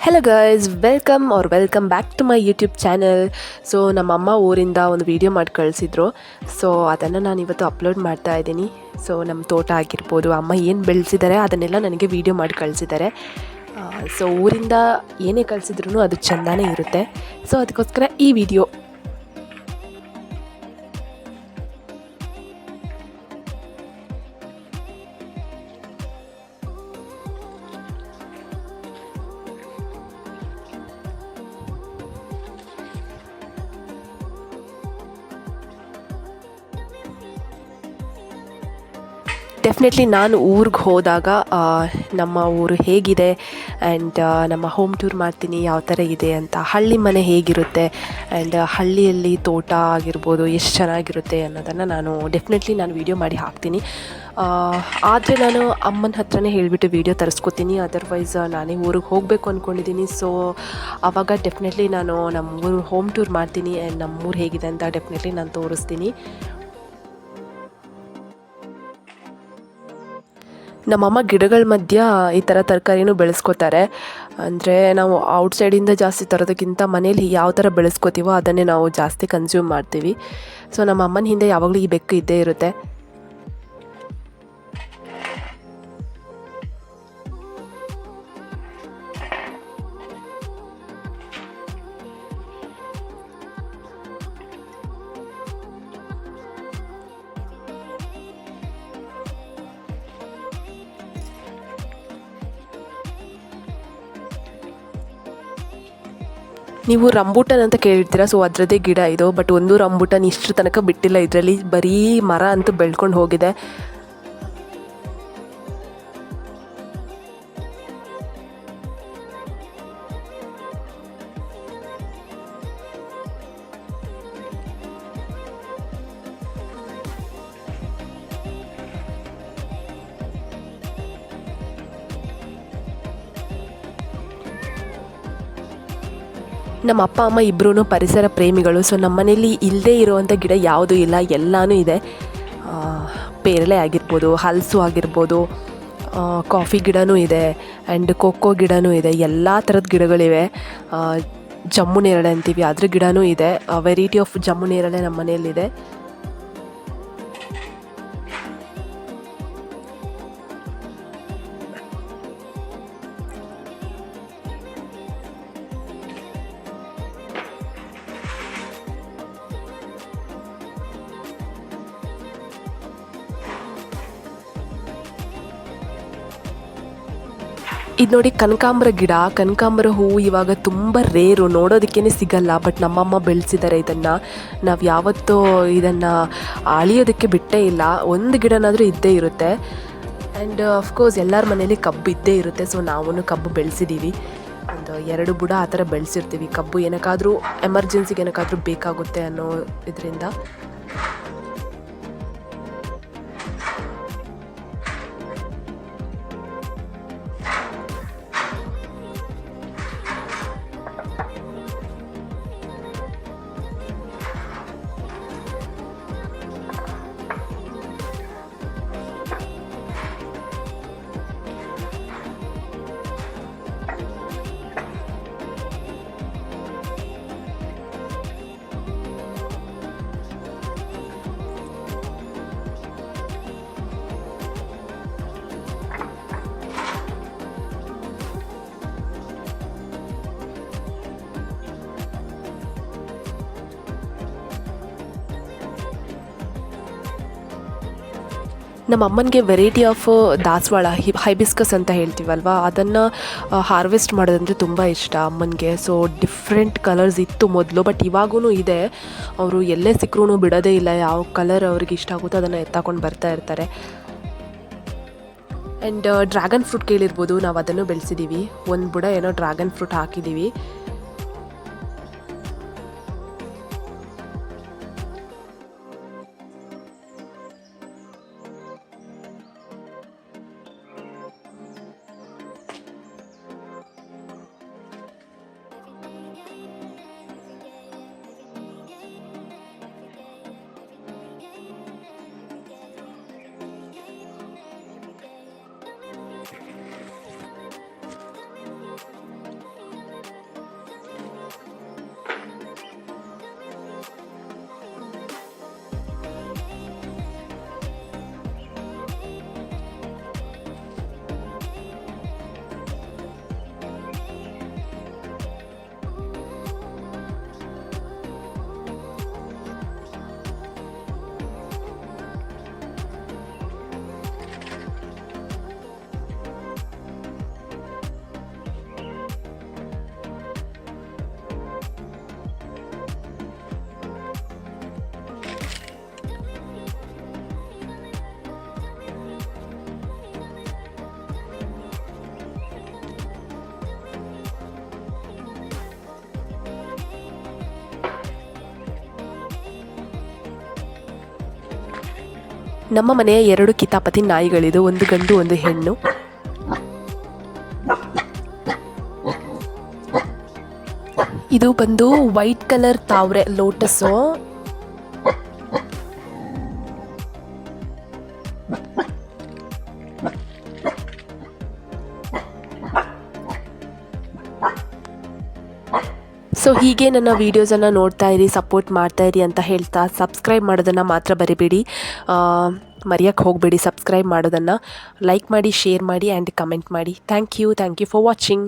Hello guys, welcome back to my YouTube channel. So ನಮ್ಮಮ್ಮ ಊರಿಂದ ಒಂದು ವೀಡಿಯೋ ಮಾಡಿ ಕಳಿಸಿದ್ರು. ಸೊ ಅದನ್ನು ನಾನು ಇವತ್ತು ಅಪ್ಲೋಡ್ ಮಾಡ್ತಾ ಇದ್ದೀನಿ. ಸೊ ನಮ್ಮ ತೋಟ ಆಗಿರ್ಬೋದು, ಅಮ್ಮ ಏನು ಬೆಳೆಸಿದ್ದಾರೆ ಅದನ್ನೆಲ್ಲ ನನಗೆ ವೀಡಿಯೋ ಮಾಡಿ ಕಳಿಸಿದ್ದಾರೆ. ಸೊ ಊರಿಂದ ಏನೇ ಕಳಿಸಿದ್ರು ಅದು ಚೆಂದಾನೇ ಇರುತ್ತೆ. ಸೊ ಅದಕ್ಕೋಸ್ಕರ ಈ ವಿಡಿಯೋ. ಡೆಫಿನೆಟ್ಲಿ ನಾನು ಊರಿಗೆ ಹೋದಾಗ ನಮ್ಮ ಊರು ಹೇಗಿದೆ ಆ್ಯಂಡ್ ನಮ್ಮ ಹೋಮ್ ಟೂರ್ ಮಾಡ್ತೀನಿ, ಯಾವ ಥರ ಇದೆ ಅಂತ, ಹಳ್ಳಿ ಮನೆ ಹೇಗಿರುತ್ತೆ ಆ್ಯಂಡ್ ಹಳ್ಳಿಯಲ್ಲಿ ತೋಟ ಆಗಿರ್ಬೋದು ಎಷ್ಟು ಚೆನ್ನಾಗಿರುತ್ತೆ ಅನ್ನೋದನ್ನು ನಾನು ವೀಡಿಯೋ ಮಾಡಿ ಹಾಕ್ತೀನಿ. ಆದರೆ ನಾನು ಅಮ್ಮನ ಹತ್ರನೇ ಹೇಳಿಬಿಟ್ಟು ವೀಡಿಯೋ ತರಿಸ್ಕೊತೀನಿ. ಅದರ್ವೈಸ್ ನಾನೇ ಊರಿಗೆ ಹೋಗಬೇಕು ಅಂದ್ಕೊಂಡಿದ್ದೀನಿ. ಸೊ ಆವಾಗ ಡೆಫಿನೆಟ್ಲಿ ನಾನು ನಮ್ಮೂರು ಹೋಮ್ ಟೂರ್ ಮಾಡ್ತೀನಿ ಆ್ಯಂಡ್ ನಮ್ಮೂರು ಹೇಗಿದೆ ಅಂತ ಡೆಫಿನೆಟ್ಲಿ ನಾನು ತೋರಿಸ್ತೀನಿ. ನಮ್ಮಮ್ಮ ಗಿಡಗಳ ಮಧ್ಯ ಈ ಥರ ತರಕಾರಿನೂ ಬೆಳೆಸ್ಕೋತಾರೆ. ಅಂದರೆ ನಾವು ಔಟ್ಸೈಡಿಂದ ಜಾಸ್ತಿ ತರೋದಕ್ಕಿಂತ ಮನೇಲಿ ಯಾವ ಥರ ಬೆಳೆಸ್ಕೋತೀವೋ ಅದನ್ನೇ ನಾವು ಜಾಸ್ತಿ ಕನ್ಸ್ಯೂಮ್ ಮಾಡ್ತೀವಿ. ಸೊ ನಮ್ಮ ಅಮ್ಮನ ಹಿಂದೆ ಯಾವಾಗಲೂ ಈ ಬೆಕ್ಕು ಇದ್ದೇ ಇರುತ್ತೆ. ನೀವು ರಂಬೂಟನ್ ಅಂತ ಕೇಳಿರ್ತೀರ. ಸೊ ಅದರದ್ದೇ ಗಿಡ ಇದು. ಬಟ್ ಒಂದು ರಂಬೂಟನ್ ಇಷ್ಟರ ತನಕ ಬಿಟ್ಟಿಲ್ಲ. ಇದರಲ್ಲಿ ಬರೀ ಮರ ಅಂತೂ ಬೆಳ್ಕೊಂಡು ಹೋಗಿದೆ. ನಮ್ಮ ಅಪ್ಪ ಅಮ್ಮ ಇಬ್ಬರೂ ಪರಿಸರ ಪ್ರೇಮಿಗಳು. ಸೊ ನಮ್ಮ ಮನೇಲಿ ಇಲ್ಲದೇ ಇರುವಂಥ ಗಿಡ ಯಾವುದೂ ಇಲ್ಲ, ಎಲ್ಲನೂ ಇದೆ. ಪೇರಳೆ ಆಗಿರ್ಬೋದು, ಹಲಸು ಆಗಿರ್ಬೋದು, ಕಾಫಿ ಗಿಡನೂ ಇದೆ ಆ್ಯಂಡ್ ಕೊಕ್ಕೋ ಗಿಡನೂ ಇದೆ. ಎಲ್ಲ ಥರದ ಗಿಡಗಳಿವೆ. ಜಮ್ಮು ನೇರಳೆ ಅಂತೀವಿ, ಅದ್ರ ಗಿಡನೂ ಇದೆ. ವೆರೈಟಿ ಆಫ್ ಜಮ್ಮು ನೇರಳೆ ನಮ್ಮ ಮನೆಯಲ್ಲಿದೆ. ಇದು ನೋಡಿ ಕನಕಾಂಬರ ಗಿಡ. ಕನಕಾಂಬರ ಹೂವು ಇವಾಗ ತುಂಬ ರೇರು, ನೋಡೋದಕ್ಕೇ ಸಿಗಲ್ಲ. ಬಟ್ ನಮ್ಮಮ್ಮ ಬೆಳೆಸಿದ್ದಾರೆ ಇದನ್ನು. ನಾವು ಯಾವತ್ತೂ ಇದನ್ನು ಅಳಿಯೋದಕ್ಕೆ ಬಿಟ್ಟೇ ಇಲ್ಲ. ಒಂದು ಗಿಡನಾದರೂ ಇದ್ದೇ ಇರುತ್ತೆ. ಆ್ಯಂಡ್ ಅಫ್ಕೋರ್ಸ್ ಎಲ್ಲರ ಮನೇಲಿ ಕಬ್ಬು ಇದ್ದೇ ಇರುತ್ತೆ. ಸೊ ನಾವು ಕಬ್ಬು ಬೆಳೆಸಿದ್ದೀವಿ. ಒಂದು 2 ಬುಡ ಆ ಥರ ಬೆಳೆಸಿರ್ತೀವಿ. ಕಬ್ಬು ಏನಕ್ಕಾದರೂ ಎಮರ್ಜೆನ್ಸಿಗೆ ಏನಕ್ಕಾದರೂ ಬೇಕಾಗುತ್ತೆ ಅನ್ನೋ ಇದರಿಂದ. ನಮ್ಮ ಅಮ್ಮನಿಗೆ ವೆರೈಟಿ ಆಫ್ ದಾಸವಾಳ, ಹೈಬಿಸ್ಕಸ್ ಅಂತ ಹೇಳ್ತೀವಲ್ವ, ಅದನ್ನು ಹಾರ್ವೆಸ್ಟ್ ಮಾಡೋದಂದರೆ ತುಂಬ ಇಷ್ಟ ಅಮ್ಮನಿಗೆ. ಸೊ ಡಿಫ್ರೆಂಟ್ ಕಲರ್ಸ್ ಇತ್ತು ಮೊದಲು, ಬಟ್ ಇವಾಗೂ ಇದೆ. ಅವರು ಎಲ್ಲೇ ಸಿಕ್ಕರೂ ಬಿಡೋದೇ ಇಲ್ಲ. ಯಾವ ಕಲರ್ ಅವ್ರಿಗೆ ಇಷ್ಟ ಆಗುತ್ತೋ ಅದನ್ನು ಎತ್ತಾಕೊಂಡು ಬರ್ತಾ ಇರ್ತಾರೆ. ಆ್ಯಂಡ್ ಡ್ರ್ಯಾಗನ್ ಫ್ರೂಟ್ ಕೇಳಿರ್ಬೋದು, ನಾವು ಅದನ್ನು ಬೆಳೆಸಿದ್ದೀವಿ. ಒಂದು ಬುಡ ಏನೋ ಡ್ರ್ಯಾಗನ್ ಫ್ರೂಟ್ ಹಾಕಿದ್ದೀವಿ. ನಮ್ಮ ಮನೆಯ 2 ಕಿತಾಪತಿ ನಾಯಿಗಳಿದು, ಒಂದು ಗಂಡು ಒಂದು ಹೆಣ್ಣು. ಇದು ಬಂದು ವೈಟ್ ಕಲರ್ ತಾವ್ರೆ ಲೋಟಸ್ಸು. ಸೊ ಹೀಗೆ ನನ್ನ ವೀಡಿಯೋಸನ್ನು ನೋಡ್ತಾ ಇರಿ, ಸಪೋರ್ಟ್ ಮಾಡ್ತಾ ಇರಿ ಅಂತ ಹೇಳ್ತಾ, ಸಬ್ಸ್ಕ್ರೈಬ್ ಮಾಡೋದನ್ನು ಮಾತ್ರ ಬರಿಬೇಡಿ, ಮರೆಯೋಕ್ಕೆ ಹೋಗಬೇಡಿ. ಸಬ್ಸ್ಕ್ರೈಬ್ ಮಾಡೋದನ್ನು ಲೈಕ್ ಮಾಡಿ, ಶೇರ್ ಮಾಡಿ ಆ್ಯಂಡ್ ಕಮೆಂಟ್ ಮಾಡಿ. Thank you for watching.